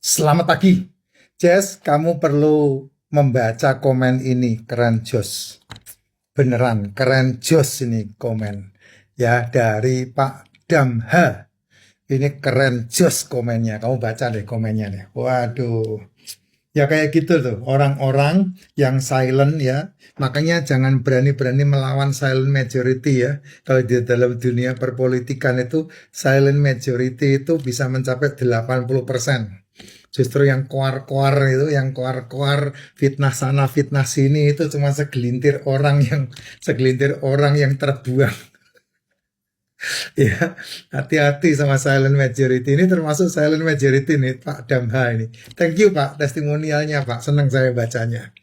Selamat pagi, Jess. Kamu perlu membaca komen ini. Keren jos, beneran keren jos ini komen. Ya, dari Pak Damha. Ini keren jos komennya. Kamu baca deh komennya deh. Waduh. Ya kayak gitu tuh, orang-orang yang silent ya. Makanya jangan berani-berani melawan silent majority ya. Kalau di dalam dunia perpolitikan itu, silent majority itu bisa mencapai 80%. Justru yang koar-koar itu, yang koar-koar fitnah sana fitnah sini itu cuma segelintir orang yang terbuang. Ya, hati-hati sama silent majority ini, termasuk silent majority nih Pak Damha ini. Thank you Pak, testimonialnya Pak, senang saya bacanya.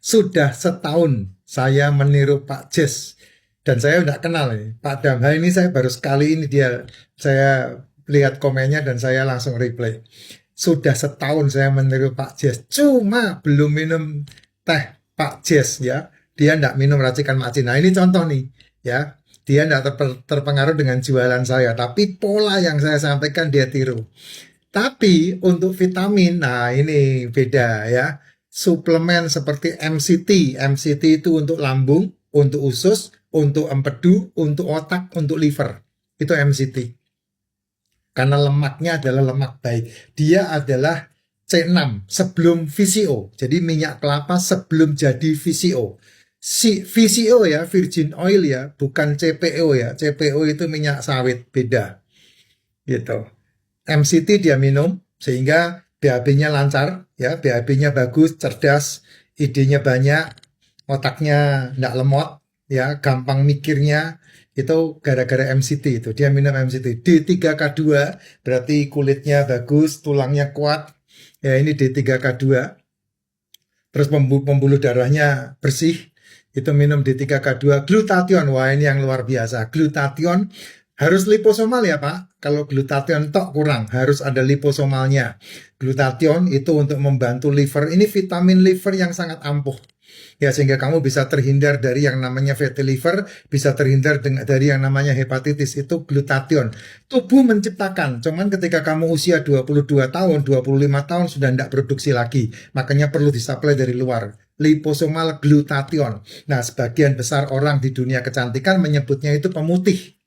Sudah setahun saya meniru Pak Jess, dan saya udah kenal nih Pak Damha ini, saya baru sekali ini saya lihat komennya dan saya langsung reply. Sudah setahun saya meniru Pak Jess, cuma belum minum teh Pak Jess ya. Dia enggak minum racikan Mak Cin. Nah ini contoh nih ya. Dia enggak terpengaruh dengan jualan saya, tapi pola yang saya sampaikan dia tiru. Tapi untuk vitamin, nah ini beda ya. Suplemen seperti MCT. MCT itu untuk lambung, untuk usus, untuk empedu, untuk otak, untuk liver. Itu MCT. Karena lemaknya adalah lemak baik. Dia adalah C6 sebelum VCO. Jadi minyak kelapa sebelum jadi VCO. Si VCO ya, virgin oil ya, bukan CPO ya. CPO itu minyak sawit, beda. Gitu. MCT dia minum sehingga BAB-nya lancar ya, BAB-nya bagus, cerdas, idenya banyak, otaknya enggak lemot ya, gampang mikirnya. Itu gara-gara MCT itu. Dia minum MCT. D3K2 berarti kulitnya bagus, tulangnya kuat. Ya ini D3K2. Terus pembuluh darahnya bersih. Itu minum D3K2. Glutathione, wah ini yang luar biasa. Glutathione harus liposomal ya Pak. Kalau glutathione tok kurang, harus ada liposomalnya. Glutathione itu untuk membantu liver. Ini vitamin liver yang sangat ampuh. Ya sehingga kamu bisa terhindar dari yang namanya fatty liver, bisa terhindar dari yang namanya hepatitis. Itu glutathione. Tubuh menciptakan, cuman ketika kamu usia 22 tahun, 25 tahun sudah tidak produksi lagi. Makanya perlu disuplai dari luar. Liposomal glutathione. Nah, sebagian besar orang di dunia kecantikan menyebutnya itu pemutih.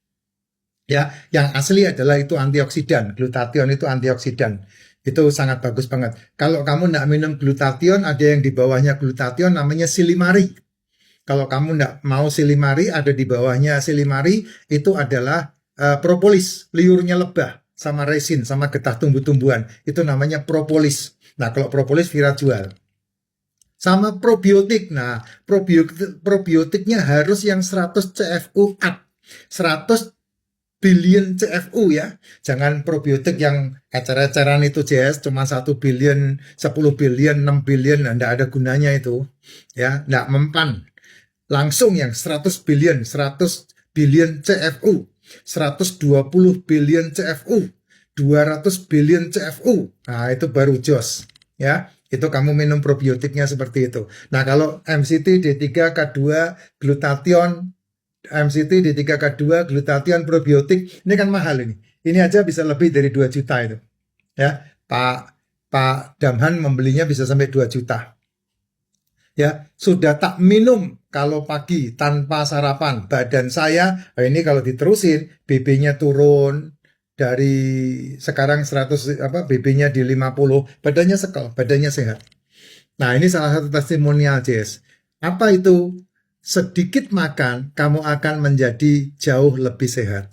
Ya, yang asli adalah itu antioksidan. Glutathione itu antioksidan. Itu sangat bagus banget. Kalau kamu tidak minum glutathione, ada yang di bawahnya glutathione namanya silimari. Kalau kamu tidak mau silimari, ada di bawahnya silimari, itu adalah propolis, liurnya lebah, sama resin, sama getah tumbuh-tumbuhan. Itu namanya propolis. Nah, kalau propolis Vira jual. Sama probiotik. Nah, probiotiknya harus yang 100 CFU up. 100 billion CFU ya. Jangan probiotik yang ecer-eceran itu Jess, cuma 1 billion, 10 billion, 6 billion, enggak ada gunanya itu. Ya, enggak mempan. Langsung yang 100 billion, 100 billion CFU, 120 billion CFU, 200 billion CFU. Nah, itu baru jos ya. Itu kamu minum probiotiknya seperti itu. Nah, kalau MCT, D3K2, glutathione, MCT, D3K2, glutathione, probiotik, ini kan mahal ini. Ini aja bisa lebih dari 2 juta itu. Ya, Pak Damhan membelinya bisa sampai 2 juta. Ya, sudah tak minum kalau pagi tanpa sarapan. Badan saya, ini kalau diterusin, BB-nya turun dari sekarang 100 BB-nya di 50, badannya sekel, badannya sehat. Nah, ini salah satu testimonial Jess. Apa itu? Sedikit makan, kamu akan menjadi jauh lebih sehat.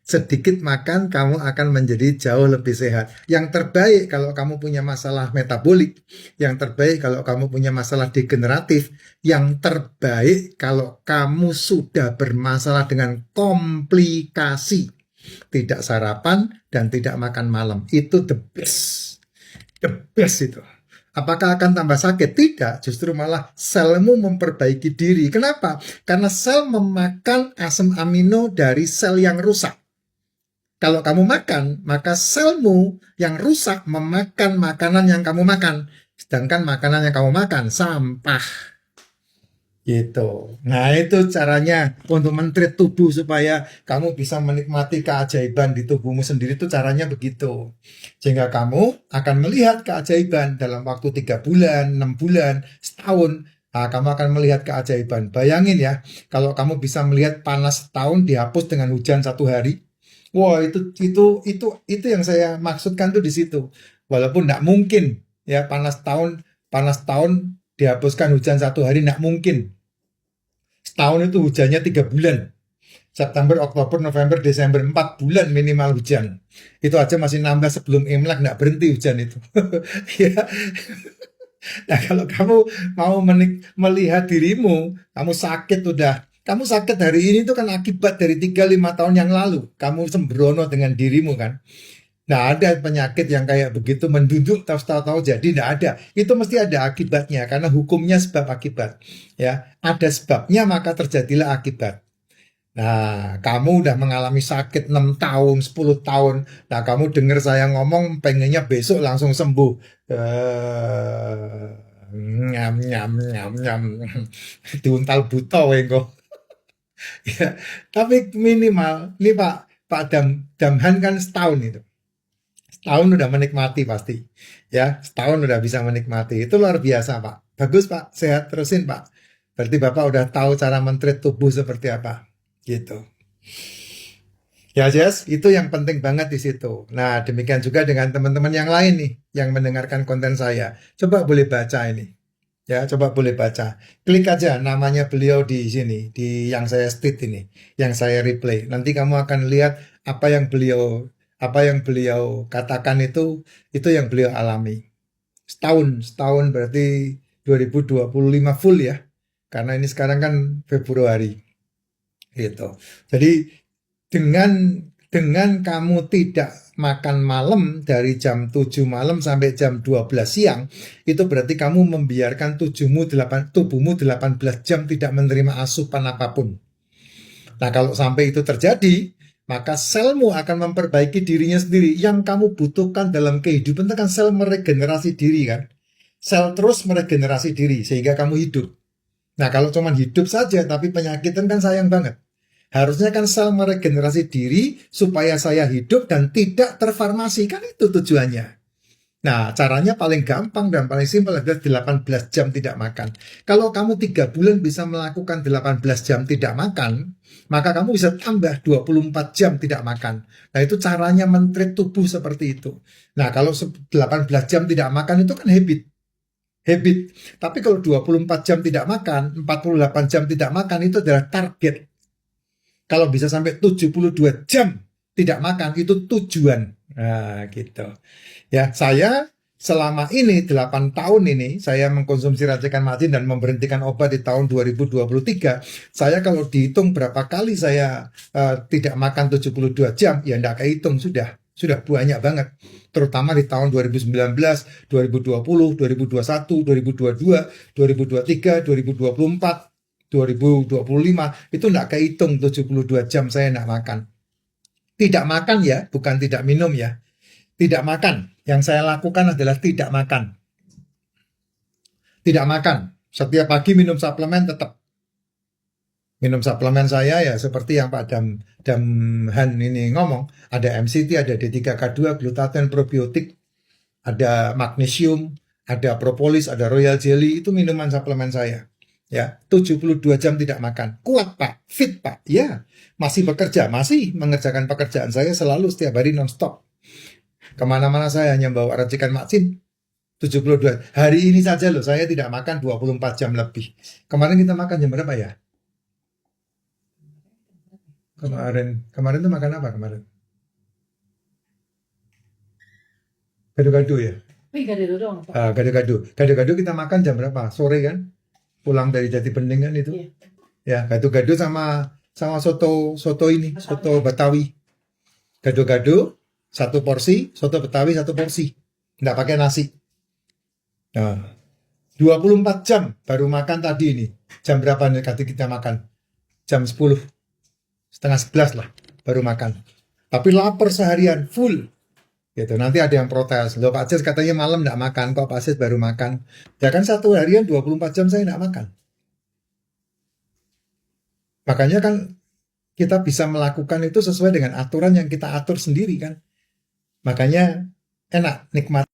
Sedikit makan, kamu akan menjadi jauh lebih sehat. Yang terbaik kalau kamu punya masalah metabolik, yang terbaik kalau kamu punya masalah degeneratif, yang terbaik kalau kamu sudah bermasalah dengan komplikasi, tidak sarapan dan tidak makan malam. Itu the best. The best itu. Apakah akan tambah sakit? Tidak, justru malah selmu memperbaiki diri. Kenapa? Karena sel memakan asam amino dari sel yang rusak. Kalau kamu makan, maka selmu yang rusak memakan makanan yang kamu makan. Sedangkan makanan yang kamu makan, sampah. Gitu. Nah, itu caranya untuk men-treat tubuh supaya kamu bisa menikmati keajaiban di tubuhmu sendiri, itu caranya begitu. Sehingga kamu akan melihat keajaiban dalam waktu 3 bulan, 6 bulan, setahun. Nah, kamu akan melihat keajaiban. Bayangin ya, kalau kamu bisa melihat panas setahun dihapus dengan hujan 1 hari. Wah, itu yang saya maksudkan tuh di situ. Walaupun tidak mungkin ya panas tahun dihapuskan hujan 1 hari, tidak mungkin. Setahun itu hujannya 3 bulan. September, Oktober, November, Desember, 4 bulan minimal hujan. Itu aja masih nambah sebelum Imlek, nggak berhenti hujan itu. Ya. Nah, kalau kamu mau melihat dirimu, kamu sakit hari ini itu kan akibat dari 3-5 tahun yang lalu. Kamu sembrono dengan dirimu kan. Nggak ada penyakit yang kayak begitu menduduk tahu-tahu jadi nggak ada. Itu mesti ada akibatnya karena hukumnya sebab akibat. Ya, ada sebabnya maka terjadilah akibat. Nah, kamu udah mengalami sakit 6 tahun, 10 tahun. Nah, kamu dengar saya ngomong pengennya besok langsung sembuh. Nyam nyam nyam nyam. Diuntal buta wengko. Ya, tapi minimal ini Pak Damhan kan setahun itu. Setahun udah menikmati pasti. Ya, setahun udah bisa menikmati. Itu luar biasa, Pak. Bagus, Pak. Sehat terusin, Pak. Berarti Bapak udah tahu cara mentreat tubuh seperti apa. Gitu. Ya, Jess, itu yang penting banget di situ. Nah, demikian juga dengan teman-teman yang lain nih, yang mendengarkan konten saya. Coba boleh baca ini. Ya, coba boleh baca. Klik aja namanya beliau di sini, di yang saya state ini, yang saya replay. Nanti kamu akan lihat apa yang beliau katakan itu yang beliau alami. Setahun berarti 2025 full ya. Karena ini sekarang kan Februari gitu. Jadi dengan dengan kamu tidak makan malam dari jam 7 malam sampai jam 12 siang, itu berarti kamu membiarkan tubuhmu 18 jam tidak menerima asupan apapun. Nah, kalau sampai itu terjadi, maka selmu akan memperbaiki dirinya sendiri. Yang kamu butuhkan dalam kehidupan itu kan sel meregenerasi diri kan. Sel terus meregenerasi diri sehingga kamu hidup. Nah, kalau cuma hidup saja tapi penyakitan kan sayang banget. Harusnya kan sel meregenerasi diri supaya saya hidup dan tidak terfarmasi. Kan itu tujuannya. Nah, caranya paling gampang dan paling simpel adalah 18 jam tidak makan. Kalau kamu 3 bulan bisa melakukan 18 jam tidak makan, maka kamu bisa tambah 24 jam tidak makan. Nah, itu caranya men-treat tubuh seperti itu. Nah, kalau 18 jam tidak makan itu kan habit. Tapi kalau 24 jam tidak makan, 48 jam tidak makan itu adalah target. Kalau bisa sampai 72 jam tidak makan itu tujuan. Nah, gitu. Ya, saya selama ini 8 tahun ini saya mengkonsumsi racikan macin dan memberhentikan obat di tahun 2023. Saya kalau dihitung berapa kali saya tidak makan 72 jam, ya enggak kehitung sudah banyak banget. Terutama di tahun 2019, 2020, 2021, 2022, 2023, 2024, 2025 itu enggak kehitung 72 jam saya enggak makan. Tidak makan ya, bukan tidak minum ya. Tidak makan. Yang saya lakukan adalah tidak makan. Tidak makan. Setiap pagi minum suplemen tetap. Minum suplemen saya ya seperti yang Pak Damhan ini ngomong. Ada MCT, ada D3K2, glutaten, probiotik, ada magnesium, ada propolis, ada royal jelly. Itu minuman suplemen saya. Ya, 72 jam tidak makan. Kuat Pak, fit Pak. Ya, masih bekerja, masih mengerjakan pekerjaan saya selalu setiap hari non-stop. Kemana-mana saya hanya bawa racikan macin 72. Hari ini saja loh saya tidak makan 24 jam lebih. Kemarin kita makan jam berapa ya? Kemarin tuh makan apa kemarin? Gado-gado ya? Gado-gado doang, Pak. Gado-gado. Gado-gado kita makan jam berapa? Sore kan? Pulang dari Jati Bening kan itu. Iya. Ya, gado-gado sama soto Betawi. Gado-gado satu porsi, soto Betawi satu porsi. Nggak pakai nasi. Nah, 24 jam baru makan tadi ini. Jam berapa nih kita makan? Jam 10. Setengah 11 lah baru makan. Tapi lapar seharian full. Gitu. Nanti ada yang protes. Loh Pak Cis katanya malam nggak makan. Kok Pak Cis baru makan? Ya kan satu harian 24 jam saya nggak makan. Makanya kan kita bisa melakukan itu sesuai dengan aturan yang kita atur sendiri kan. Makanya enak, nikmat.